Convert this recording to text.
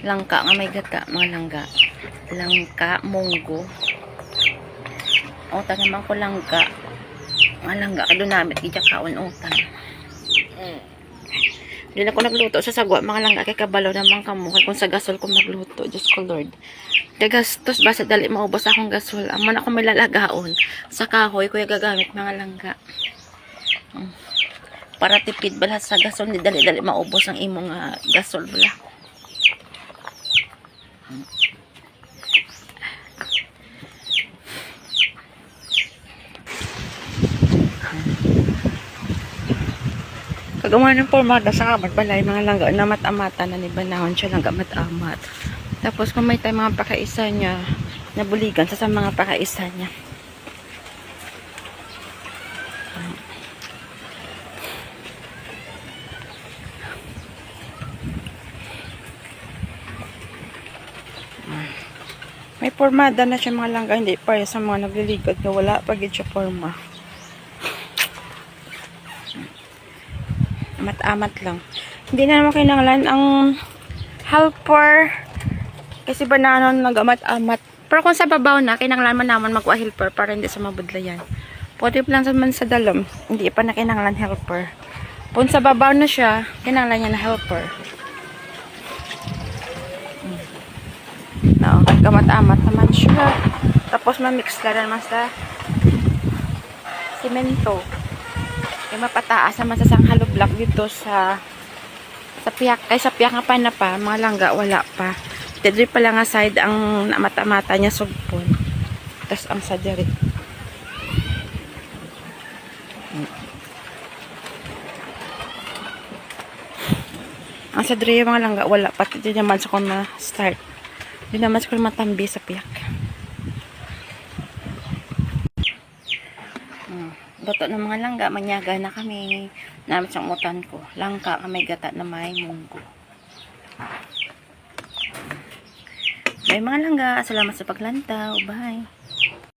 Langka nga may gata, mga langga. Langka, munggo. Utan naman ko langka. Mga langga, doon namin, kaya kaun-utan. Doon ako nagluto sa sagwa, mga langga, kay kabalo naman kamukay kung sa gasol ko magluto. Diyos ko Lord. Gagastos ba sa dali maubos akong gasol. Aman ako may lalagaon. Sa kahoy, kuya gagamit mga langga. Para tipid bala sa gasol, ni dali-dali maubos ang imong gasol bala. Kagawa ng formada sa amat balay mga langga na matamata na ni banahon siya langga matamat. Tapos kung may tayo mga pakaisa niya nabuligan sa mga pakaisa niya. May formada na siya mga langga, hindi pa sa mga nagliligad na wala pag siya forma. Amat-amat lang. Hindi na naman kinanglan ang helper. Kasi ba na nag-amat-amat. Pero kung sa babaw na, kinanglan man naman magwa helper para hindi sa mabudlayan. Pwede lang naman sa dalam. Hindi pa na kinanglan helper. Kung sa babaw na siya, kinanglan niya na helper. No, gamat-amat naman siya. Tapos mamix ka naman sa simento. Kaya mapataas naman sa sanghalo block dito sa piyak. Kaya sa piyak nga pa na pa, mga langga wala pa. Dito pa lang nga side ang mata-mata niya sugpon. Tapos ang sa diri. Ang sa diri mga langga wala pa. Dito naman sa kung na-start. Dito naman sa kung matambi sa piyak. Luto ng mga langga, manyaga na kami. Namin sa umutan ko. Langka, may gata na may munggo. May mga langga, salamat sa paglantaw. Bye.